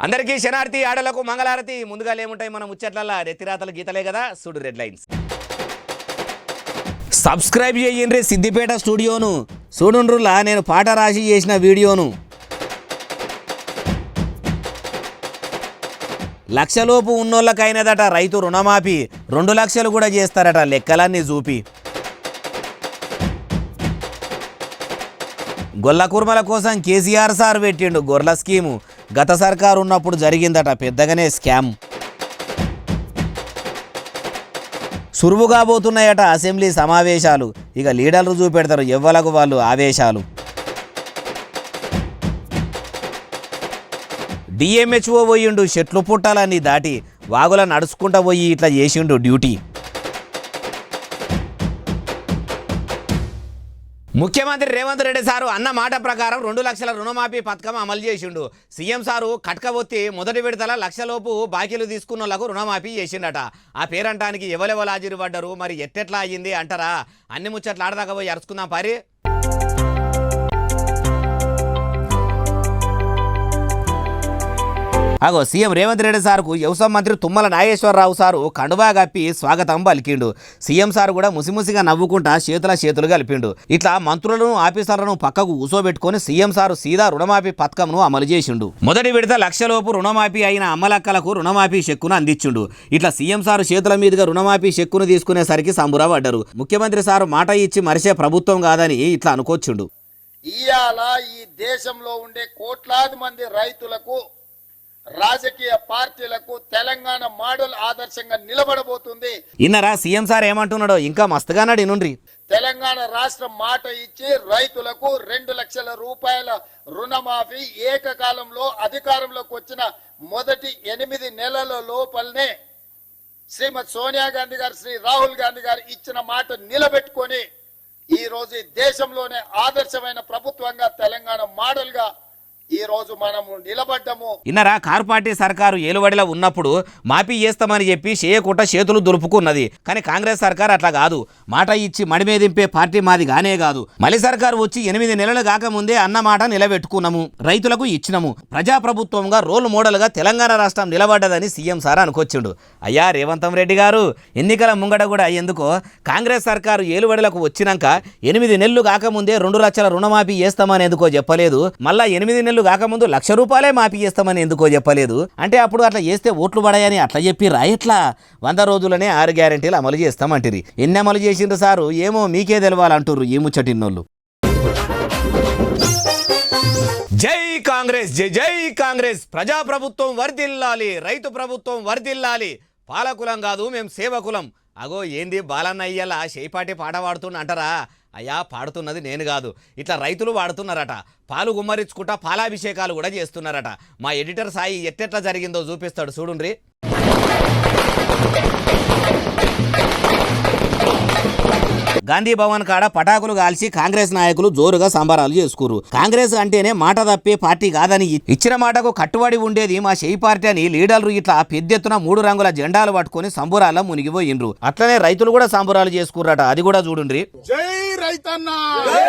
అందరికీ శనార్థి ఆడలకు మంగళారతి. ముందుగా ఏముంటాయి మన ముచ్చట్లల్లా రెత్తిరాతల గీతలే కదా, చూడు రెడ్ లైన్స్. సబ్స్క్రైబ్ చేయండి సిద్దిపేట స్టూడియోను. చూడుండ్రులా నేను పాట రాసి చేసిన వీడియోను. లక్షలోపు ఉన్నోళ్ళకైనదట రైతు రుణమాఫీ, 2 లక్షలు కూడా చేస్తారట లెక్కలన్నీ చూపి. గొల్ల కుర్మల కోసం కేసీఆర్ సార్ పెట్టిండు గొర్రెల స్కీము. గత సర్కారు ఉన్నప్పుడు జరిగిందట పెద్దగానే స్కామ్. సురువుగా పోతున్నాయట అసెంబ్లీ సమావేశాలు. ఇక లీడర్లు చూపెడతారు ఎవ్వలకు వాళ్ళు ఆవేశాలు. డిఎంహెచ్ఓ పోయిండు చెట్లు పుట్టాలన్నీ దాటి, వాగుల నడుచుకుంటా పోయి ఇట్లా చేసిండు డ్యూటీ. ముఖ్యమంత్రి రేవంత్ రెడ్డి సారు అన్న మాట ప్రకారం 2 లక్షల రుణమాఫీ పథకం అమలు చేసిండు. సీఎం సారు కట్కబొత్తి మొదటి విడతల లక్షలోపు బాకీలు తీసుకున్న వాళ్ళకు రుణమాఫీ చేసిండట. ఆ పేరంటానికి ఎవరెవరు హాజరుపడ్డారు, మరి ఎట్టెట్లా అయ్యింది అంటారా? అన్ని ముచ్చట్లు ఆడదాకా పోయి అరుచుకుందాం పారి. అగో సీఎం రేవంత్ రెడ్డి సార్కు వ్యవసాయ మంత్రి తుమ్మల నాగేశ్వరరావు సారు కండువా కప్పి స్వాగతం పలికిండు. సీఎం సార్ కూడా ముసిముసిగా నవ్వుకుంటా చేతులు కలిపిండు. ఇట్లా మంత్రులను ఆఫీసర్లను పక్కకు కూసోబెట్టుకొని సీఎం సారు సీదా రుణమాఫీ పథకంను అమలు చేసిండు. మొదటి విడత లక్షలోపు రుణమాఫీ అయిన అమ్మలక్కలకు రుణమాఫీ చెక్కును అందించిండు. ఇట్లా సీఎం సారు చేతుల మీదుగా రుణమాఫీ చెక్కును తీసుకునేసరికి సంబురపడ్డారు. ముఖ్యమంత్రి సారు మాట ఇచ్చి మరిసే ప్రభుత్వం కాదని ఇట్లా అనుకోవచ్చుండు. ఇవాళ ఈ దేశంలో ఉండే కోట్లాది మంది రైతులకు, రాజకీయ పార్టీలకు తెలంగాణ మోడల్ ఆదర్శంగా నిలబడబోతుంది. ఇన్నరా సీఎం సార్ ఏమంటున్నాడో ఇంకా మస్తుగా నడినుండ్రి. తెలంగాణ రాష్ట్రం మాట ఇచ్చి రైతులకు 2 లక్షల రూపాయల రుణమాఫీ ఏకకాలంలో అధికారంలోకి వచ్చిన మొదటి 8 నెలల లోపలనే శ్రీమతి సోనియా గాంధీ గారు, శ్రీ రాహుల్ గాంధీ గారు ఇచ్చిన మాట నిలబెట్టుకొని ఈ రోజు దేశంలోనే ఆదర్శమైన ప్రభుత్వంగా తెలంగాణ మోడల్ గా ఈ రోజు మనము నిలబడ్డము. ఇన్నరా కారు పార్టీ సర్కారు ఏలుబడిలో ఉన్నప్పుడు మాఫీ చేస్తామని చెప్పి చేయకుండా చేతులు దులుపుకున్నది. కానీ కాంగ్రెస్ సర్కారు అట్లా కాదు. మాట ఇచ్చి మడిమేదింపే పార్టీ మాది గానే కాదు. మళ్ళీ సర్కారు వచ్చి 8 నెలలు కాకముందే అన్న మాట నిలబెట్టుకున్నాము, రైతులకు ఇచ్చినాము. ప్రజాప్రభుత్వంగా రోల్ మోడల్ గా తెలంగాణ రాష్ట్రం నిలబడ్డదని సీఎం సార్ అనుకొచ్చిండు. అయ్యా రేవంత్ రెడ్డి గారు, ఎన్నికల ముంగడ కూడా అయ్యేందుకు కాంగ్రెస్ సర్కారు ఏలుబడిలకు వచ్చినాక 8 నెలలు కాకముందే 2 లక్షల రుణమాఫీ చేస్తామని ఎందుకో చెప్పలేదు. మళ్ళా 8 నెలలు కాకముందు 1,00,000 రూపాయలే మాఫీ చేస్తామని ఎందుకో చెప్పలేదు. అంటే అప్పుడు అట్లా చేస్తే ఓట్లు పడాయని అట్లా చెప్పి రాయట్లా 100 రోజులనే 6 గ్యారెంటీలు అమలు చేస్తామంటారు. ఎన్ని అమలు చేసిండ్రు సారు ఏమో మీకే తెలవాలంటుర్రు ఈ ముచ్చటిన్నోళ్ళు. జై కాంగ్రెస్, జై జై కాంగ్రెస్. ప్రజాప్రభుత్వం వర్ధిల్లాలి, రైతు ప్రభుత్వం వర్ధిల్లాలి. పాలకులం కాదు మేము సేవకులం. అగో ఏంది బాలన్న అయ్యేలా చేపాటి పాట పాడుతున్నా అంటారా? అయ్యా పాడుతున్నది నేను కాదు, ఇట్లా రైతులు పాడుతున్నారట. పాలు గుమ్మరించుకుంటా పాలాభిషేకాలు కూడా చేస్తున్నారట. మా ఎడిటర్ సాయి ఎట్టెట్లా జరిగిందో చూపిస్తాడు చూడుండ్రి. గాంధీ భవన్ కాడ పటాకులు కాల్చి కాంగ్రెస్ నాయకులు జోరుగా సంబరాలు చేసుకురు. కాంగ్రెస్ అంటేనే మాట తప్పే పార్టీ కాదని, ఇచ్చిన మాటకు కట్టుబడి ఉండేది మా షెయి పార్టీ అని లీడర్లు ఇట్లా పెద్దెత్తున 3 రంగుల జెండాలు పట్టుకొని సంబురాల్లో మునిగిపోయిండ్రు. అట్లనే రైతులు కూడా సంబరాలు చేసుకుర్రట. అది కూడా చూడుండ్రి. జై రైతన్న, జై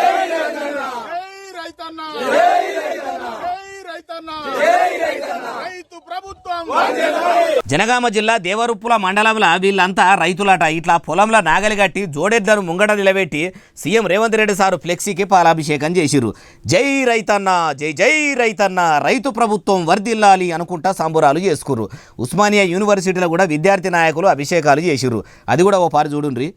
రైతన్న, జై రైతన్న, జై రైతన్న, జై రైతన్న, రైతు ప్రభుత్వం. జనగామ జిల్లా దేవరుప్పుల మండలంలో వీళ్ళంతా రైతులట. ఇట్లా పొలంలో నాగలి కట్టి జోడెడ్లను ముంగట నిలబెట్టి సీఎం రేవంత్ రెడ్డి సారు ఫ్లెక్సీకి పాలాభిషేకం చేసిరు. జై రైతన్న, జై జై రైతన్న, రైతు ప్రభుత్వం వర్ధిల్లాలి అనుకుంటా సంబురాలు చేసుకుర్రు. ఉస్మానియా యూనివర్సిటీలో కూడా విద్యార్థి నాయకులు అభిషేకాలు చేసిరు. అది కూడా ఓ పారి చూడుండ్రి.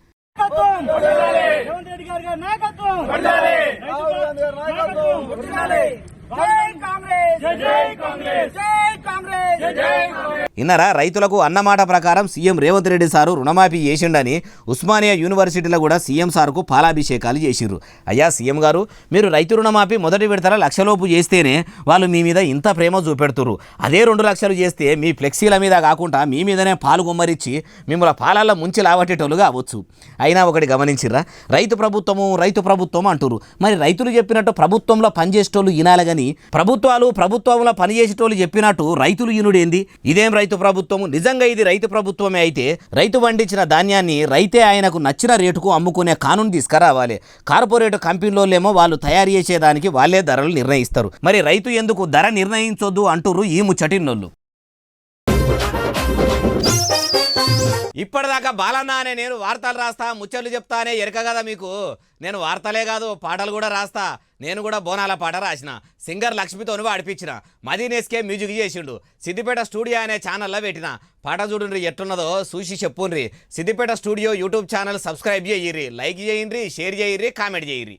ఇన్నరా రైతులకు అన్నమాట ప్రకారం సీఎం రేవంత్ రెడ్డి సారు రుణమాఫీ చేసిండని ఉస్మానియా యూనివర్సిటీలో కూడా సీఎం సార్కు పాలాభిషేకాలు చేసిర్రు. అయ్యా సీఎం గారు, మీరు రైతు రుణమాఫీ మొదటి విడతల 1,00,000 లోపు చేస్తేనే వాళ్ళు మీ మీద ఇంత ప్రేమ చూపెడుతురు. అదే 2 లక్షలు చేస్తే మీ ఫ్లెక్సీల మీద కాకుండా మీ మీదనే పాలు గుమ్మరిచ్చి మిమ్మల్ని పాలల్లో ముంచి లావట్టేటోళ్ళు కావచ్చు. అయినా ఒకటి గమనించిర్రా, రైతు ప్రభుత్వం అంటురు. మరి రైతులు చెప్పినట్టు ప్రభుత్వంలో పనిచేసేటోళ్ళు వినాలి కానీ ప్రభుత్వంలో పనిచేసేటోళ్ళు చెప్పినట్టు రైతులు ఈనుడేంది? ఇదేం రైతు రైతు ప్రభుత్వం. నిజంగా ఇది రైతు ప్రభుత్వమే అయితే రైతు పండించిన ధాన్యాన్ని రైతే ఆయనకు నచ్చిన రేటుకు అమ్ముకునే కానూను తీసుకురావాలి. కార్పొరేట్ కంపెనీలోనేమో వాళ్ళు తయారు చేసేదానికి వాళ్ళే ధరలు నిర్ణయిస్తారు. మరి రైతు ఎందుకు ధర నిర్ణయించొద్దు అంటుర్రు ఈ ముచ్చటిన్నోళ్ళు. ఇప్పటిదాకా బాలన్న అనే నేను వార్తలు రాస్తా, ముచ్చట్లు చెప్తా అనే ఎరక కదా మీకు. నేను వార్తలే కాదు పాటలు కూడా రాస్తా. నేను కూడా బోనాల పాట రాసిన, సింగర్ లక్ష్మితోని పాడిపించిన, మదీనేస్కే మ్యూజిక్ చేసిండు, సిద్దిపేట స్టూడియో అనే ఛానల్లో పెట్టిన. పాట చూడండి ఎట్టున్నదో చూసి చెప్పుండ్రి. Siddipet studio YouTube channel subscribe చేయిర్రి, లైక్ చేయండి, షేర్ చేయిర్రి, కామెంట్ చేయిర్రి.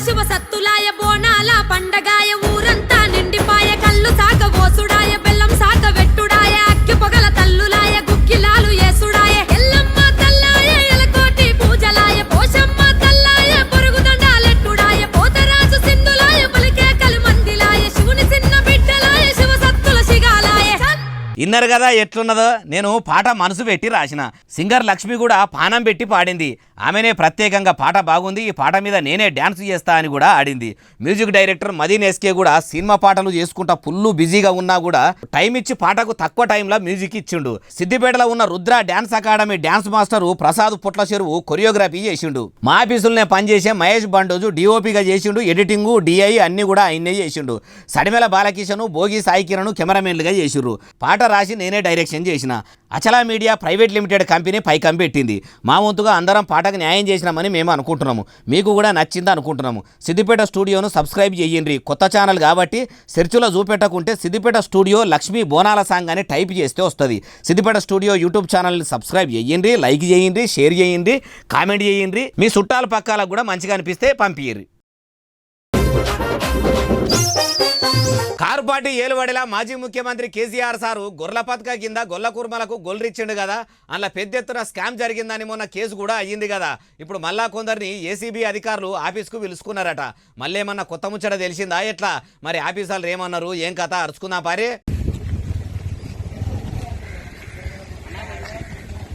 శివ సత్తులాయ బోనాల పండగాయ ఊరంతా నిండిపాయ కళ్ళు సాక ఓసుడాయ బెల్లం సాక వెట్టుడాయ అక్కి పొగల తల్లులాయ గుక్కిలాలు ఏసుడాయ ఎల్లమ్మ తల్లాయ ఎలకోటి పూజలాయ పోషమ్మ తల్లాయ పొరుగుదండాలెట్టుడాయ పోతరాజు సింధులాయ పలికే కలిమందిలాయ శివుని చిన్న బిడ్డలాయ శివ సత్తుల శిగాలాయ. ఇన్నరు కదా ఎట్లున్నదో. నేను పాట మనసు పెట్టి రాసిన, సింగర్ లక్ష్మి కూడా పానం పెట్టి పాడింది. ఆమెనే ప్రత్యేకంగా పాట బాగుంది, ఈ పాట మీద నేనే డ్యాన్స్ చేస్తా అని కూడా ఆడింది. మ్యూజిక్ డైరెక్టర్ మదీనేస్కే కూడా సినిమా పాటలు చేసుకుంటా ఫుల్లు బిజీగా ఉన్నా కూడా టైం ఇచ్చి పాటకు తక్కువ టైంలో మ్యూజిక్ ఇచ్చిండు. సిద్దిపేటలో ఉన్న Rudra dance academy dance master Prasad Putla చెరువు కొరియోగ్రఫీ చేసిండు. మా ఆఫీసులనే పనిచేసే మహేష్ బండోజు డిఓపిగా చేసిండు. ఎడిటింగ్ డిఐ అన్ని కూడా ఆయన్నే చేసిండు. సడిమెల బాలకిషను, భోగి సాయి కిరణ్ కెమెరామెన్లుగా చేసిండ్రు. పాట రాసి నేనే డైరెక్షన్ చేసిన. అచలా మీడియా ప్రైవేట్ లిమిటెడ్ కంపెనీ పైకం పెట్టింది. మా వంతుగా అందరం పాటకు న్యాయం చేసినామని మేము అనుకుంటున్నాము. మీకు కూడా నచ్చింది అనుకుంటున్నాము. సిద్దిపేట స్టూడియోను సబ్స్క్రైబ్ చేయండి. కొత్త ఛానల్ కాబట్టి సెర్చ్లో చూపెట్టకుంటే సిద్దిపేట స్టూడియో లక్ష్మీ బోనాల సాంగ్ అని టైప్ చేస్తే వస్తుంది. సిద్దిపేట స్టూడియో యూట్యూబ్ ఛానల్ని సబ్స్క్రైబ్ చేయండి, లైక్ చేయండి, షేర్ చేయండి, కామెంట్ చేయండి. మీ చుట్టాల పక్కాలకు కూడా మంచిగా అనిపిస్తే పంపియ్యండి. కారుపాటి ఏలువడిలా మాజీ ముఖ్యమంత్రి కేసీఆర్ సారు గొర్రెల పథక కింద గొల్ల కుర్మలకు గొల్లరిచ్చిండు కదా. అందులో పెద్ద ఎత్తున స్కామ్ జరిగిందని మొన్న కేసు కూడా అయ్యింది కదా. ఇప్పుడు మళ్ళా కొందరిని ఏసీబీ అధికారులు ఆఫీస్కు పిలుచుకున్నారట. మళ్ళేమన్నా కొత్త ముచ్చట తెలిసిందా ఎట్లా? మరి ఆఫీసర్లు ఏమన్నారు, ఏం కథ అరుచుకుందాం పారే.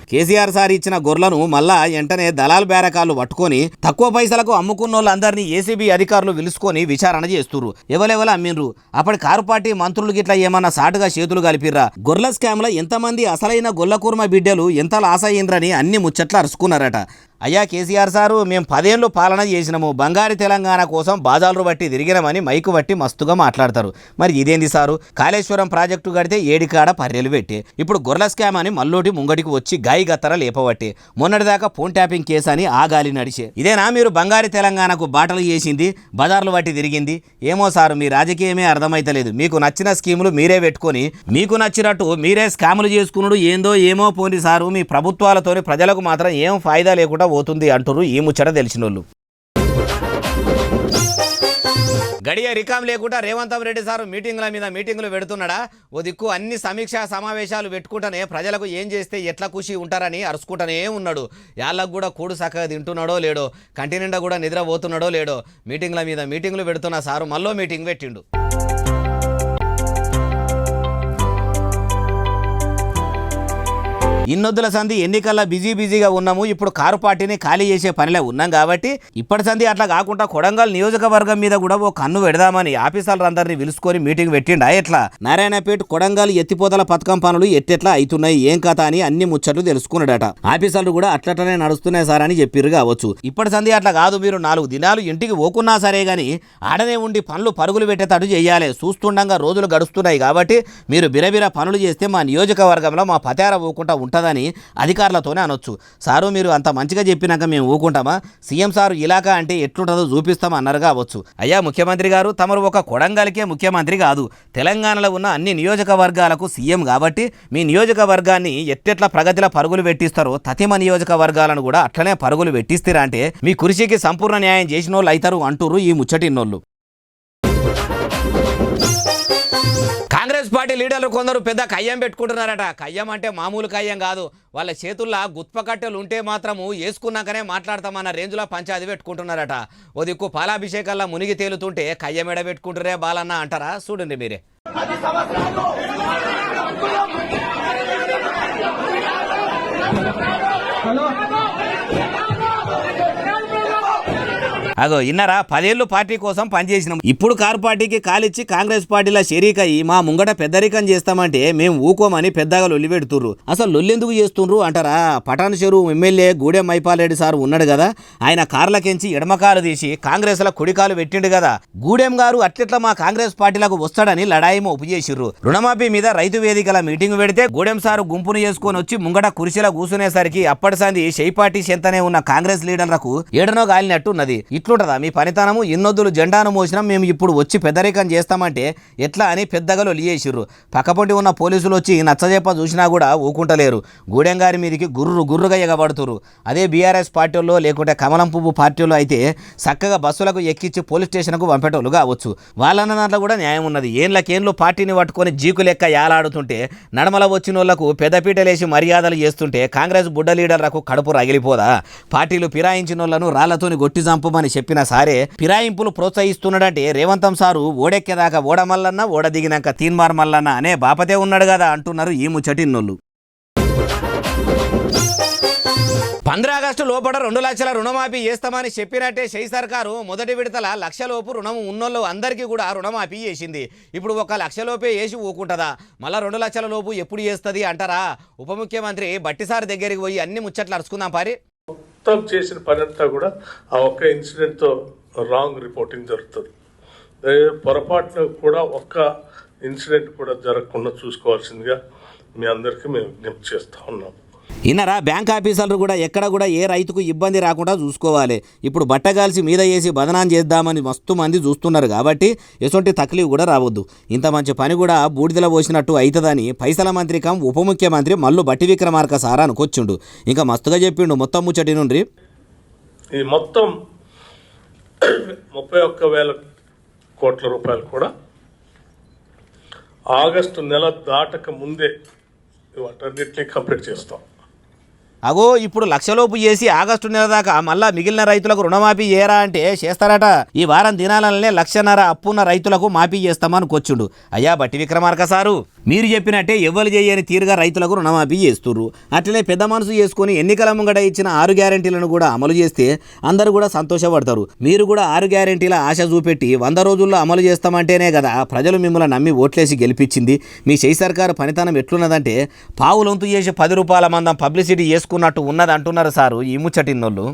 కేసీఆర్ సార్ ఇచ్చిన గొర్రెలను మళ్ళా వెంటనే దళాల్ బేరకాలు పట్టుకొని తక్కువ పైసలకు అమ్ముకున్న వాళ్ళందరినీ ఏసీబీ అధికారులు పిలుచుకొని విచారణ చేస్తున్నారు. ఎవరెవరు అమ్మిండ్రు, అప్పటి కారు పార్టీ మంత్రులు గిట్లా ఏమన్నా సాటుగా చేతులు కలిపిర్రా, గొర్రెల స్కామ్లో ఎంతమంది అసలైన గొల్ల కూర్మ బిడ్డలు ఎంత లాస్ అయ్యిండ్రని అన్ని ముచ్చట్లు అరుచుకున్నారట. అయ్యా కేసీఆర్ సారు, మేము 10 ఏళ్ళు పాలన చేసినాము, బంగారు తెలంగాణ కోసం బాజాలు బట్టి తిరిగినామని మైకు బట్టి మస్తుగా మాట్లాడతారు. మరి ఇదేంది సారు, కాళేశ్వరం ప్రాజెక్టు కడితే ఏడికాడ పర్రెలు పెట్టి ఇప్పుడు గొర్రెల స్కామ్ అని మల్లోటి ముంగడికి వచ్చి గాయి గత్తర లేపబట్టే మొన్నటిదాకా ఫోన్ ట్యాపింగ్ కేసు అని ఆ గాలి నడిచే. ఇదేనా మీరు బంగారు తెలంగాణకు బాటలు చేసింది, బజార్లు బట్టి తిరిగింది? ఏమో సారు, మీ రాజకీయమే అర్థమైతలేదు. మీకు నచ్చిన స్కీములు మీరే పెట్టుకొని మీకు నచ్చినట్టు మీరే స్కాములు చేసుకున్నాడు ఏందో ఏమో. పోని సారు, మీ ప్రభుత్వాలతోని ప్రజలకు మాత్రం ఏం ఫాయిదా లేకుండా పోతుంది అంటారు ఈ ముచ్చట తెలిసినోళ్ళు. గడియ రికాం లేకుండా రేవంత్ రెడ్డి సారు మీటింగ్ల మీద మీటింగ్లు పెడుతున్నాడా? ఓ దిక్కు అన్ని సమీక్షా సమావేశాలు పెట్టుకుంటానే ప్రజలకు ఏం చేస్తే ఎట్లా ఖుషి ఉంటారని అరుచుకుంటానే ఉన్నాడు. యాళ్ళకు కూడా కూడు చక్కగా తింటున్నాడో లేడో, కంటి నిండా కూడా నిద్రపోతున్నాడో లేడో. మీటింగ్ల మీద మీటింగ్లు పెడుతున్న సారు మళ్ళీ మీటింగ్ పెట్టిండు. ఇన్నొద్దుల సంధి ఎన్నికల్లో బిజీగా ఉన్నాము. ఇప్పుడు కారు పార్టీని ఖాళీ చేసే పనిలో ఉన్నాం కాబట్టి ఇప్పటి సంధి అట్లా కాకుండా కొడంగల్ నియోజకవర్గం మీద కూడా ఓ కన్ను పెడదామని ఆఫీసర్లందరినీ పిలుచుకొని మీటింగ్ పెట్టిండా. ఎట్లా నారాయణపేట కొడంగల్ ఎత్తిపోతల పథకం పనులు ఎట్టెట్లా అవుతున్నాయి, ఏం కథ అని అన్ని ముచ్చట్లు తెలుసుకున్నాడట. ఆఫీసర్లు కూడా అట్లనే నడుస్తున్నాయి సార్ అని చెప్పిర్రు కావచ్చు. ఇప్పటి సంధి అట్లా కాదు, మీరు 4 దినాలు ఇంటికి పోకున్నా సరే గానీ ఆడనే ఉండి పనులు పరుగులు పెట్టేటట్టు చెయ్యాలి. చూస్తుండగా రోజులు గడుస్తున్నాయి కాబట్టి మీరు బిరబిర పనులు చేస్తే మా నియోజకవర్గంలో మా పతార పోకుండా ఉంటుందని అధికారులతోనే అనొచ్చు. సారు, మీరు అంత మంచిగా చెప్పినాక మేము ఊకుంటామా? సీఎం సారు ఇలాకా అంటే ఎట్లుంటుందో చూపిస్తాం అన్నారు కావచ్చు. అయ్యా ముఖ్యమంత్రి గారు, తమరు ఒక కొడంగల్కే ముఖ్యమంత్రి కాదు, తెలంగాణలో ఉన్న అన్ని నియోజకవర్గాలకు సీఎం కాబట్టి మీ నియోజకవర్గాన్ని ఎట్టెట్లా ప్రగతిలో పరుగులు పెట్టిస్తారో తతిమ నియోజకవర్గాలను కూడా అట్లనే పరుగులు పెట్టిస్తారా అంటే మీ కృషికి సంపూర్ణ న్యాయం చేసిన వాళ్ళు అవుతారు అంటూరు ఈ ముచ్చటిన్నోళ్ళు. కాంగ్రెస్ కాంగ్రెస్ పార్టీ లీడర్లు కొందరు పెద్ద కయ్యం పెట్టుకుంటున్నారట. కయ్యం అంటే మామూలు కయ్యం కాదు, వాళ్ళ చేతుల్లో గుత్పకట్టెలు ఉంటే మాత్రము వేసుకున్నాకనే మాట్లాడతామన్న రేంజ్లో పంచాయతీ పెట్టుకుంటున్నారట. ఓ దిక్కు పాలాభిషేకాల్లో మునిగి తేలుతుంటే కయ్యం ఎడ పెట్టుకుంటురే బాలన్న అంటారా? చూడండి మీరే. అగో ఇన్నరా, 10 ఏళ్ళు పార్టీ కోసం పనిచేసినాం, ఇప్పుడు కారు పార్టీకి కాలిచ్చి కాంగ్రెస్ పార్టీలో షరీకయ్యి మా ముంగట పెద్దరికం చేస్తామంటే మేము ఊకోమని పెద్దగా లొల్లి పెడుతుర్రు. అసలు లొల్లెందుకు చేస్తుండ్రు అంటారా? పటాన్ చెరువు ఎమ్మెల్యే గూడెం మైపాలరెడ్డి సార్ ఉన్నాడు కదా, ఆయన కార్లకెంచి ఎడమకాలు తీసి కాంగ్రెస్ ల కుడికాలు పెట్టిండు కదా. గూడెం గారు అట్లెట్లా మా కాంగ్రెస్ పార్టీలకు వస్తాడని లడాయిమో ఉపచేసిర్రు. రుణమాఫీ మీద రైతు వేదికల మీటింగ్ పెడితే గూడెం సారు గుంపును చేసుకొని వచ్చి ముంగట కుర్చీలో కూర్చునేసరికి అప్పటి సంది షై పార్టీ చెంతనే ఉన్న కాంగ్రెస్ లీడర్లకు ఏడనో గాలినట్టు ఉన్నది. ఇట్లుంటదా మీ పనితనము? ఇన్నొద్దులు జెండాను మోసినాం, మేము ఇప్పుడు వచ్చి పెద్దరికం చేస్తామంటే ఎట్లా అని పెద్దగా లొలియేసిర్రు. పక్కపొంటి ఉన్న పోలీసులు వచ్చి నచ్చజెప్ప చూసినా కూడా ఊకుంటలేరు. గూడెం గారి మీదకి గుర్రుగా ఎగబడుతురు. అదే బీఆర్ఎస్ పార్టీల్లో లేకుంటే కమలం పువ్వు పార్టీలో అయితే చక్కగా బస్సులకు ఎక్కించి పోలీస్ స్టేషన్కు పంపేటోళ్ళు కావచ్చు. వాళ్ళన్న దాంట్లో కూడా న్యాయం ఉన్నది. ఏండ్లకేండ్లు పార్టీని పట్టుకొని జీకు లెక్క యాలాడుతుంటే నడమల వచ్చిన వాళ్ళకు పెద్దపీటలేసి మర్యాదలు చేస్తుంటే కాంగ్రెస్ బుడ్డ లీడర్లకు కడుపు రగిలిపోదా? పార్టీలు ఫిరాయించిన వాళ్ళను రాళ్లతోని గొట్టి చంపమని చెప్పిన సారే ఫిరాయింపులు ప్రోత్సహిస్తున్నాడంటే రేవంతం సారు ఓడెక్కేదాకా ఓడమల్లన్న, ఓడ దిగినాక తీన్మార్ మల్లన్న అనే బాపతే ఉన్నాడు కదా అంటున్నారు ఈ ముచ్చటిన్నోళ్ళు. 15 ఆగస్టు లోపల 2 లక్షల రుణమాఫీ చేస్తామని చెప్పినట్టే షై సర్కారు మొదటి విడతల 1 లక్షలోపు రుణం ఉన్నోళ్ళు అందరికీ కూడా రుణమాఫీ చేసింది. ఇప్పుడు 1 లక్షలోపే వేసి ఊకుంటుందా? మళ్ళీ 2 లక్షల లోపు ఎప్పుడు చేస్తుంది అంటారా? ఉప ముఖ్యమంత్రి బట్టిసారి దగ్గరికి పోయి అన్ని ముచ్చట్లు అరుచుకుందాం పారి. మొత్తం చేసిన పని అంతా కూడా ఆ ఒక్క ఇన్సిడెంట్తో రాంగ్ రిపోర్టింగ్ జరుగుతుంది. పొరపాటున కూడా ఒక్క ఇన్సిడెంట్ కూడా జరగకుండా చూసుకోవాల్సిందిగా మీ అందరికీ మేము విజ్ఞప్తి చేస్తూ ఉన్నాం. ఇన్నరా, బ్యాంక్ ఆఫీసర్లు కూడా ఎక్కడ కూడా ఏ రైతుకు ఇబ్బంది రాకుండా చూసుకోవాలి. ఇప్పుడు బట్టగాల్సి మీద వేసి బదనాం చేద్దామని మస్తు మంది చూస్తున్నారు కాబట్టి ఎసొంటి తక్లీఫ్ కూడా రావద్దు. ఇంత మంచి పని కూడా బూడిదల పోసినట్టు అవుతుందని పైసల మంత్రి కం ఉప ముఖ్యమంత్రి మల్లు బట్టి విక్రమార్క సార్ అనుకొచ్చిండు. ఇంకా మస్తుగా చెప్పిండు మొత్తం ముచ్చటి నుండి. ఈ మొత్తం 31,000 కోట్ల రూపాయలు కూడా ఆగస్టు నెల దాటక ముందే వాటన్నిటినీ కంప్లీట్ చేస్తాం. అగో ఇప్పుడు 1 లక్షలోపు చేసి ఆగస్టు నెల దాకా మళ్ళా మిగిలిన రైతులకు రుణమాఫీ చేయరా అంటే చేస్తారట. ఈ వారం దినాలనే 1.5 లక్ష అప్పున్న రైతులకు మాఫీ చేస్తామని కూర్చుండు. అయ్యా బట్టి విక్రమార్క సారు, మీరు చెప్పినట్టే ఎవ్వరు చేయని తీరుగా రైతులకు రుణమాఫీ చేస్తుర్రు. అట్లనే పెద్ద మనసు చేసుకుని ఎన్నికల ముంగట ఇచ్చిన 6 గ్యారెంటీలను కూడా అమలు చేస్తే అందరూ కూడా సంతోషపడతారు. మీరు కూడా 6 గ్యారెంటీల ఆశ చూపెట్టి 100 రోజుల్లో అమలు చేస్తామంటేనే కదా ప్రజలు మిమ్మల్ని నమ్మి ఓట్లేసి గెలిపించింది. మీ షై సర్కారు పనితనం ఎట్లున్నదంటే పావులొంతు చేసి 10 రూపాయల మందం పబ్లిసిటీ చేసుకున్నట్టు ఉన్నది అంటున్నారు సారు ఈ ముచ్చటిన్నోళ్ళు.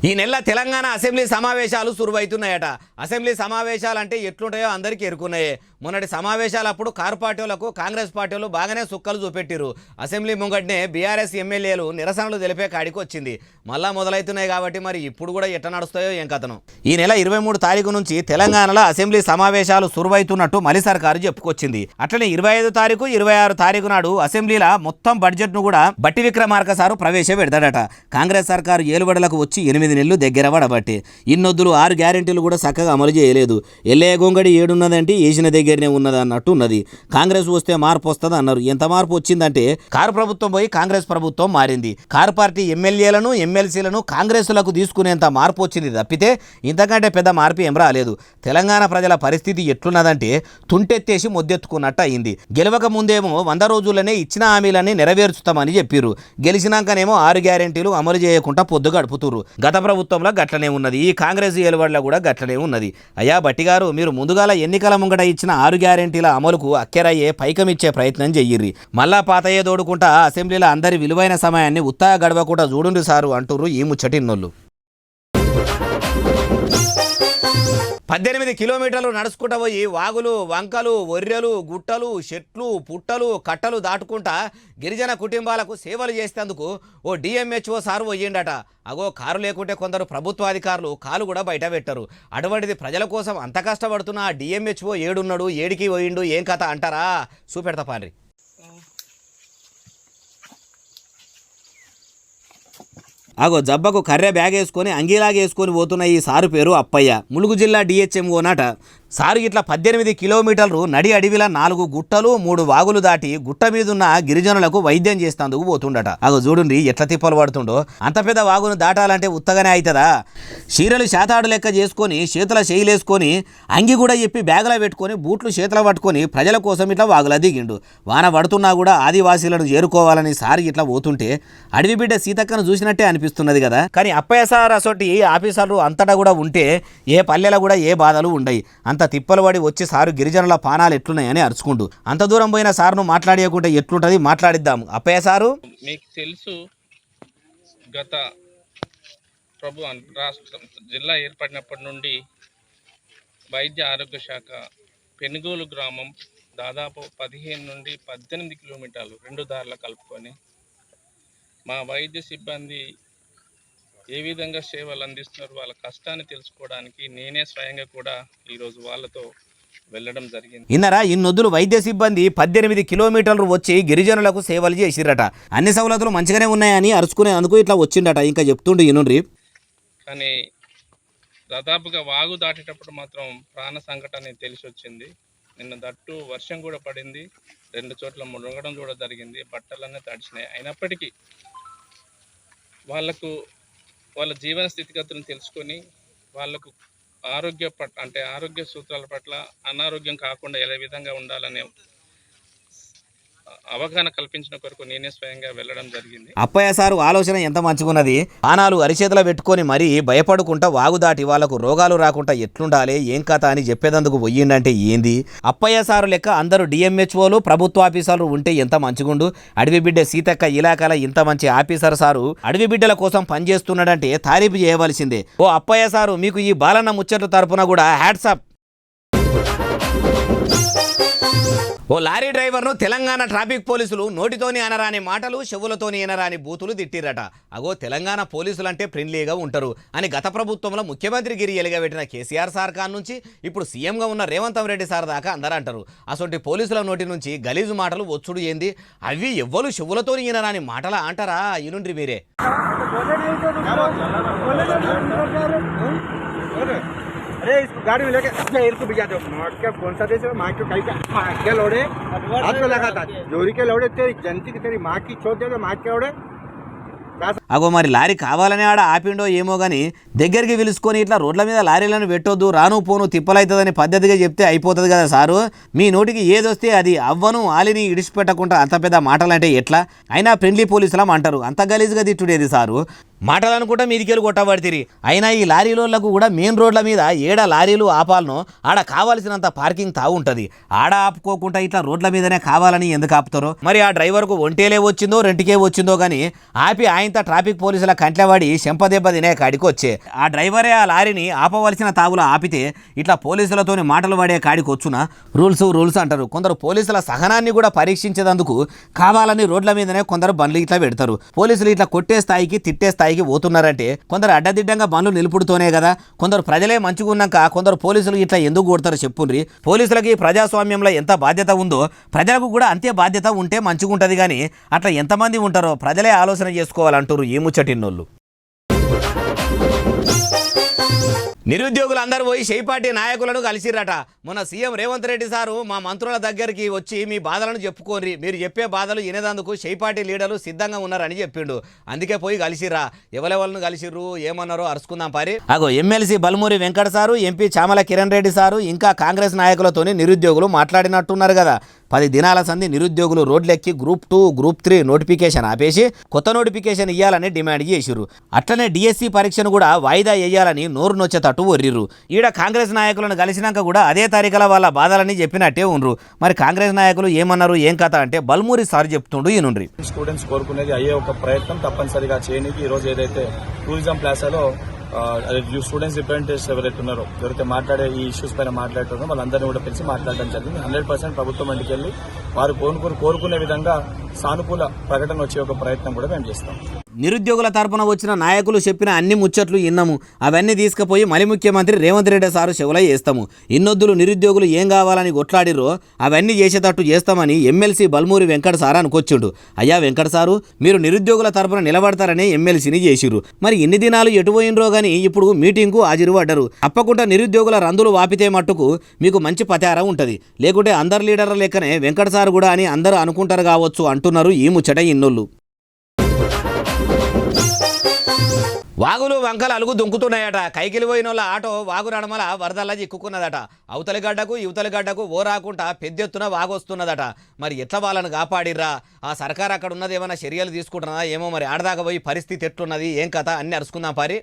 ఈ నెల తెలంగాణ అసెంబ్లీ సమావేశాలు సురువైతున్నాయట. అసెంబ్లీ సమావేశాలు అంటే ఎట్లుంటాయో అందరికీ ఎరుకున్నాయే. మొన్నటి సమావేశాలప్పుడు కారు పార్టీలకు కాంగ్రెస్ పార్టీలు బాగానే సుక్కలు చూపెట్టిరు. అసెంబ్లీ ముంగట్నే బీఆర్ఎస్ ఎమ్మెల్యేలు నిరసనలు తెలిపే కాడికి వచ్చింది. మళ్ళా మొదలవుతున్నాయి కాబట్టి మరి ఇప్పుడు కూడా ఎట్ట నడుస్తాయో ఏం కథను. ఈ నెల 23 తారీఖు నుంచి తెలంగాణలో అసెంబ్లీ సమావేశాలు సురువైతున్నట్టు మలి సర్కారు చెప్పుకొచ్చింది. అట్లనే 25 తారీఖు 26 తారీఖు నాడు అసెంబ్లీలో మొత్తం బడ్జెట్ను కూడా బట్టి విక్రమార్క సారు ప్రవేశపెడతాడట. కాంగ్రెస్ సర్కారు ఏలుబడులకు వచ్చి 8 నెలలు దగ్గర పడబట్టి ఇన్నొద్దులు 6 గ్యారెంటీలు కూడా చక్కగా అమలు చేయలేదు. ఎల్లే గొంగడి ఏడున్నదంటే వేసిన దగ్గరనే ఉన్నది అన్నట్టు ఉన్నది. కాంగ్రెస్ వస్తే మార్పు వస్తుంది అన్నారు. ఎంత మార్పు వచ్చిందంటే కారు ప్రభుత్వం పోయి కాంగ్రెస్ ప్రభుత్వం మారింది. కారు పార్టీ ఎమ్మెల్యేలను ఎమ్మెల్సీలను కాంగ్రెస్లకు తీసుకునేంత మార్పు వచ్చింది తప్పితే ఇంతకంటే పెద్ద మార్పు ఏం రాలేదు. తెలంగాణ ప్రజల పరిస్థితి ఎట్లున్నదంటే తుంటెత్తేసి మొద్దెత్తుకున్నట్టు అయింది. గెలవక ముందేమో 100 రోజుల్లోనే ఇచ్చిన హామీలన్నీ నెరవేర్చుతామని చెప్పిర్రు. గెలిచినాకనేమో 6 గ్యారెంటీలు అమలు చేయకుండా పొద్దు గడుపుతుర్రు. గత ప్రభుత్వంలో గట్లనే ఉన్నది. ఈ కాంగ్రెస్ ఏలుబడిలో కూడా గట్లనే ఉన్నది. అయ్యా బట్టి గారు, మీరు ముందుగాల ఎన్నికల ముంగట ఇచ్చిన 6 గ్యారెంటీల అమలుకు అక్కెరయ్యే పైకమిచ్చే ప్రయత్నం చెయ్యిర్రి. మళ్ళా పాతయ్యే దోడుకుంటా అసెంబ్లీలో అందరి విలువైన సమయాన్ని ఉత్తాగా గడవకుండా చూడుండి సారు అంటుర్రు ఈ ముచ్చటిన్నోళ్ళు. 18 కిలోమీటర్లు నడుచుకుంటా పోయి వాగులు, వంకలు, ఒర్రెలు, గుట్టలు, చెట్లు, పుట్టలు, కట్టలు దాటుకుంటా గిరిజన కుటుంబాలకు సేవలు చేసేందుకు ఓ డిఎంహెచ్ఓ సారు పోయిండట. అగో కారు లేకుంటే కొందరు ప్రభుత్వాధికారులు కాలు కూడా బయట పెట్టరు. అటువంటిది ప్రజల కోసం అంత కష్టపడుతున్న ఆ డిఎంహెచ్ఓ ఏడున్నాడు, ఏడికి పోయిండు, ఏం కథ అంటారా? చూపెడతా పారి. అగో జబ్బకు కర్రె బ్యాగ్ వేసుకొని అంగీలాగేసుకొని పోతున్న ఈ సారు పేరు అప్పయ్య. ములుగు జిల్లా డిహెచ్ఎంఓ నాట. సారు ఇట్లా 18 కిలోమీటర్లు నడి అడవిల 4 గుట్టలు 3 వాగులు దాటి గుట్ట మీదున్న గిరిజనులకు వైద్యం చేస్తేందుకు పోతుండట. అగో చూడండి ఎట్లా తిప్పలు పడుతుండో. అంత పెద్ద వాగును దాటాలంటే ఉత్తగానే అవుతుందా? చీరలు శాతాడు లెక్క చేసుకొని చేతుల చేయిలేసుకొని అంగి కూడా చెప్పి బ్యాగులో పెట్టుకొని బూట్లు చేతుల పట్టుకొని ప్రజల కోసం ఇట్లా వాగులా దిగిండు. వాన పడుతున్నా కూడా ఆదివాసీలను చేరుకోవాలని సారి ఇట్లా పోతుంటే అడవి బిడ్డ సీతక్కను చూసినట్టే అనిపిస్తున్నది కదా. కానీ అప్పయ్య సార్ అసోటి ఆఫీసర్లు అంతటా కూడా ఉంటే ఏ పల్లెలో కూడా ఏ బాధలు ఉండయి. అంత తిప్పలు పడి వచ్చి సారు గిరిజనుల పానాలు ఎట్లున్నాయని అరుచుకుంటూ అంత దూరం పోయిన సార్ను మాట్లాడేయకుంటే ఎట్లుంటది మాట్లాడిద్దాం. అప్పయ్య సారు, మీకు తెలుసు గత రాష్ట్రం జిల్లా ఏర్పడినప్పటి నుండి వైద్య ఆరోగ్య శాఖ పెనుగోలు గ్రామం దాదాపు 15 నుండి 18 కిలోమీటర్లు 2 దారులు కలుపుకొని మా వైద్య సిబ్బంది ఏ విధంగా సేవలు అందిస్తున్నారు వాళ్ళ కష్టాన్ని తెలుసుకోవడానికి నేనే స్వయంగా కూడా ఈరోజు వాళ్ళతో వెళ్ళడం జరిగింది. ఇన్నరా ఇన్నొద్దులు వైద్య సిబ్బంది 18 కిలోమీటర్లు వచ్చి గిరిజనులకు సేవలు చేసిరట. అన్ని సౌలతులు మంచిగానే ఉన్నాయని అరుచుకునేందుకు ఇట్లా వచ్చిండట. ఇంకా చెప్తుండే ఇనుండ్రి. కానీ దాదాపుగా వాగు దాటేటప్పుడు మాత్రం ప్రాణ సంకటాన్ని తెలిసి వచ్చింది. నిన్న దట్టు వర్షం కూడా పడింది, 2 చోట్ల మునగడం కూడా జరిగింది, బట్టలన్నీ తడిచినాయి. అయినప్పటికీ వాళ్ళకు వాళ్ళ జీవన స్థితిగతులను తెలుసుకొని వాళ్ళకు ఆరోగ్య సూత్రాల పట్ల అనారోగ్యం కాకుండా ఏ విధంగా ఉండాలనే అవగాహన కల్పించిన కొరకు నేనే స్వయంగా వెళ్ళడం జరిగింది. అప్పయ్య సారు ఆలోచన ఎంత మంచిగున్నది. పానాలు అరిచేతులు పెట్టుకొని మరీ భయపడుకుంటా వాగు దాటి వాళ్లకు రోగాలు రాకుండా ఎట్లుండాలి ఏం కథ అని చెప్పేదందుకు పోయిండంటే ఏంది? అప్పయ్య సారు లెక్క అందరూ డిఎంహెచ్ఓలు ప్రభుత్వ ఆఫీసర్లు ఉంటే ఎంత మంచిగుండు. అడవి బిడ్డ సీతక్క ఇలాకాల ఇంత మంచి ఆఫీసర్ సారు అడవి బిడ్డల కోసం పనిచేస్తున్నాడంటే తారీఫు చేయవలసిందే. ఓ అప్పయ్య సారు, మీకు ఈ బాలన్న ముచ్చట్ల తరపున కూడా హ్యాట్సాప్. ఓ లారీ డ్రైవర్ను తెలంగాణ ట్రాఫిక్ పోలీసులు నోటితోని అనరాని మాటలు చెవులతోని అనరాని బూతులు తిట్టిరట. అగో తెలంగాణ పోలీసులు అంటే ఫ్రెండ్లీగా ఉంటారు అని గత ప్రభుత్వంలో ముఖ్యమంత్రి గిరి ఎలుగబెట్టిన కేసీఆర్ సార్ కాన్ నుంచి ఇప్పుడు సీఎంగా ఉన్న రేవంత్ రెడ్డి సార్ దాకా అందరూ అంటారు. అసొంటి పోలీసుల నోటి నుంచి గలీజు మాటలు వచ్చుడు ఏంది? అవి ఎవ్వరు చెవులతోని అనరాని మాటలా అంటారా? ఇనుండ్రి మీరే. अरे इसको गाड़ी में लेके अपने एयर को भिजा दो। क्या कौन सा देश है? माँ के कहीं क्या लोड़े हाथ में लगा था जोरी के लोड़े तेरी जनती की तेरी माँ की छोड़ दे माँ के लोड़े. అగో మరి లారీ కావాలనే ఆడ ఆపిండో ఏమో కానీ దగ్గరికి పిలుచుకొని ఇట్లా రోడ్ల మీద లారీలను పెట్టొద్దు, రాను పోను తిప్పలవుతుందని పద్ధతిగా చెప్తే అయిపోతుంది కదా సారు. మీ నోటికి ఏదొస్తే అది అవ్వను ఆలిని ఇడిచిపెట్టకుండా అంత పెద్ద మాటలంటే ఎట్లా? అయినా ఫ్రెండ్లీ పోలీసులం అంటారు, అంత గలీజ్గా తిట్టుడేది సారు. మాటలు అనుకుంటా మీదికెళ్ళి కొట్టబడితిరి. అయినా ఈ లారీలోళ్లకు కూడా మెయిన్ రోడ్ల మీద ఏడ లారీలు ఆపాలనో ఆడ కావాల్సినంత పార్కింగ్ తాగుంటుంది. ఆడ ఆపుకోకుండా ఇట్లా రోడ్ల మీదనే కావాలని ఎందుకు ఆపుతారో మరి. ఆ డ్రైవర్కు ఒంటేలే వచ్చిందో రెంటికే వచ్చిందో కానీ ఆపి ఆయనతో ట్రాఫిక్ పోలీసుల కంట్లవాడి చెంపదెబ్బ తినే కాడికి వచ్చే. ఆ డ్రైవరే ఆ లారీని ఆపవలసిన తావులో ఆపితే ఇట్లా పోలీసులతోని మాటలు పడే కాడికి వచ్చునా? రూల్స్ అంటారు. కొందరు పోలీసుల సహనాన్ని కూడా పరీక్షించేందుకు కావాలని రోడ్ల మీదనే కొందరు బండ్లు ఇట్లా పెడతారు. పోలీసులు ఇట్లా కొట్టే స్థాయికి తిట్టే స్థాయికి పోతున్నారంటే కొందరు అడ్డదిడ్డంగా బండ్లు నిలుపుడుతోనే కదా. కొందరు ప్రజలే మంచిగా ఉన్నాక కొందరు పోలీసులు ఇట్లా ఎందుకు కొడతారు చెప్పుండ్రి. పోలీసులకి ప్రజాస్వామ్యంలో ఎంత బాధ్యత ఉందో ప్రజలకు కూడా అంతే బాధ్యత ఉంటే మంచిగా ఉంటుంది. కానీ అట్లా ఎంతమంది ఉంటారో ప్రజలే ఆలోచన చేసుకోవాలంటారు ఈ ముచ్చటిన్నోళ్ళు. నిరుద్యోగులు అందరూ పోయి షేపార్టీ నాయకులను కలిసిరట. మొన్న సీఎం రేవంత్ రెడ్డి సారు మా మంత్రుల దగ్గరికి వచ్చి మీ బాధలను చెప్పుకోండి, మీరు చెప్పే బాధలు వినేదందుకు షేపార్టీ లీడర్లు సిద్ధంగా ఉన్నారని చెప్పిండు. అందుకే పోయి కలిసిరా. ఎవరెవరిని కలిసిర్రు ఏమన్నారో అరుచుకుందాం పారి. అగో MLC Balmuri Venkata sir, MP Chamala Kiran Reddy sir ఇంకా కాంగ్రెస్ నాయకులతోని నిరుద్యోగులు మాట్లాడినట్టున్నారు కదా. 10 దినాల సంది నిరుద్యోగులు రోడ్లెక్కి గ్రూప్ 2 గ్రూప్ 3 నోటిఫికేషన్ ఆపేసి కొత్త నోటిఫికేషన్ ఇవ్వాలని డిమాండ్ చేసిర్రు. అట్లనే డిఎస్సి పరీక్షను కూడా వాయిదా వేయాలని నోరు నొచ్చేటట్టు వర్రిర్రు. ఈడ కాంగ్రెస్ నాయకులను కలిసినాక కూడా అదే తారీఖుల వాళ్ళ బాధలని చెప్పినట్టే ఉండ్రు. మరి కాంగ్రెస్ నాయకులు ఏమన్నారు ఏం కథ అంటే బల్మూరి సార్ చెప్తుండు ఈనుండ్రి. స్టూడెంట్స్ కోరుకునేది అయ్యే ఒక ప్రయత్నం తప్పనిసరిగా చేయడానికి ఈరోజు ఏదైతే టూరిజం ప్లాసాలో స్టూడెంట్స్ రిప్రజెంటేటివ్స్ ఎవరైతే ఉన్నారో ఎవరైతే మాట్లాడే ఈ ఇష్యూస్ పైన మాట్లాడుతున్నారో వాళ్ళందరినీ కూడా పిలిచి మాట్లాడడం జరిగింది. 100% ప్రభుత్వం ఇంటికి వెళ్ళి వారు కోరుకునే విధంగా సానుకూల ప్రకటన వచ్చే ఒక ప్రయత్నం కూడా మేము చేస్తాం. నిరుద్యోగుల తరపున వచ్చిన నాయకులు చెప్పిన అన్ని ముచ్చట్లు ఇన్నాము. అవన్నీ తీసుకుపోయి మళ్ళీ ముఖ్యమంత్రి రేవంత్ రెడ్డి సారు చెవులో వేస్తాము. ఇన్నొద్దులు నిరుద్యోగులు ఏం కావాలని కొట్లాడిరో అవన్నీ చేసేటట్టు చేస్తామని ఎమ్మెల్సీ బల్మూరి వెంకట సార్ అనుకొచ్చిండు. అయ్యా వెంకట సారు, మీరు నిరుద్యోగుల తరపున నిలబడతారని ఎమ్మెల్సీని చేసిరు. మరి ఇన్ని దినాలు ఎటు పోయినరో గానీ ఇప్పుడు మీటింగ్కు హాజరు పడ్డరు. తప్పకుండా నిరుద్యోగుల రందులు వాపితే మట్టుకు మీకు మంచి పతారం ఉంటుంది. లేకుంటే అందరు లీడర్ల లెక్కనే వెంకట సార్ కూడా అని అందరూ అనుకుంటారు కావచ్చు అంటున్నారు ఈ ముచ్చట ఇన్నోళ్ళు. వాగులు వంకలు అలుగు దుంకుతున్నాయట. కైకిలి పోయిన వాళ్ళ ఆటో వాగు నడమల వరదల్లా చిక్కుకున్నదట. అవతలి గడ్డకు యువతలి గడ్డకు ఓ రాకుండా పెద్దెత్తున వాగొస్తున్నదట. మరి ఎట్లా వాళ్ళని కాపాడిర్రా? ఆ సర్కార్ అక్కడ ఉన్నది ఏమైనా చర్యలు తీసుకుంటున్నదా ఏమో. మరి ఆడదాకా పోయి పరిస్థితి ఎట్లున్నది ఏం కథ అన్ని అరుచుకుందాం పారి.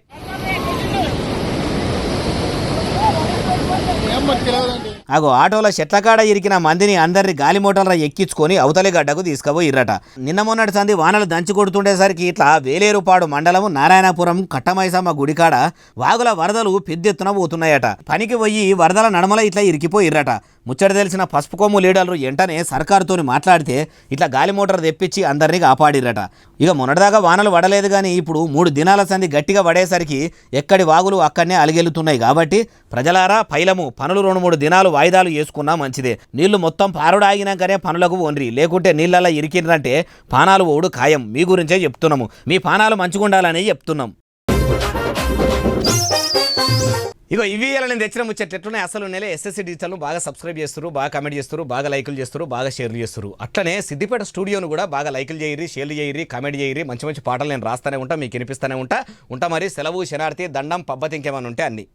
అగో ఆటోల చెట్లకాడ ఇరికిన మందిని అందరిని గాలి మోటార్ల ఎక్కించుకొని అవతలి గడ్డకు తీసుకుపోయిర్రట. నిన్న మొన్నటి సంది వానలు దంచి కొడుతుండేసరికి ఇట్లా వేలేరుపాడు మండలం నారాయణపురం కట్టమైసమ్మ గుడికాడ వాగుల వరదలు పెద్దెత్తున పోతున్నాయట. పనికి పోయి వరదల నడమల ఇట్లా ఇరికిపోయిర్రట. ముచ్చట తెలిసిన పసుపు కొమ్ము లీడర్లు వెంటనే సర్కారుతోని మాట్లాడితే ఇట్లా గాలి మోటార్ తెప్పించి అందరినీ కాపాడిర్రట. ఇక మొన్నటిదాకా వానలు పడలేదు కానీ ఇప్పుడు 3 దినాల సంది గట్టిగా పడేసరికి ఎక్కడి వాగులు అక్కడనే అలిగెలుతున్నాయి. కాబట్టి ప్రజలారా పైలము పనులు 2-3 దినాలు వాయిదాలు వేసుకున్నా మంచిదే. నీళ్లు మొత్తం పారుడు ఆగినాకనే పనులకు ఓన్రి, లేకుంటే నీళ్ళలా ఇరికిండ్రంటే పానాలు ఓడు ఖాయం. మీ గురించే చెప్తున్నాము. మీ పానాలు మంచిగుండాలని చెప్తున్నాం. ఇగో ఇవి నేను తెచ్చిన ముచ్చట్లనే అసలు నెల ఎస్ఎస్సి డిజిటల్ను బాగా సబ్స్క్రైబ్ చేస్తారు, బాగా కామెంట్ చేస్తారు, బాగా లైకులు చేస్తారు, బాగా షేర్లు చేస్తారు. అట్లనే సిద్దిపేట స్టూడియోను కూడా బాగా లైకులు చేయరి, షేర్లు చేయరి, కామెంట్ చేయరి. మంచి మంచి పాటలు నేను రాస్తూనే ఉంటా, మీకు వినిపిస్తూనే ఉంటా. మరి సెలవు, శనార్థి, దండం, పబ్బతి ఇంకేమైనా ఉంటే అన్ని.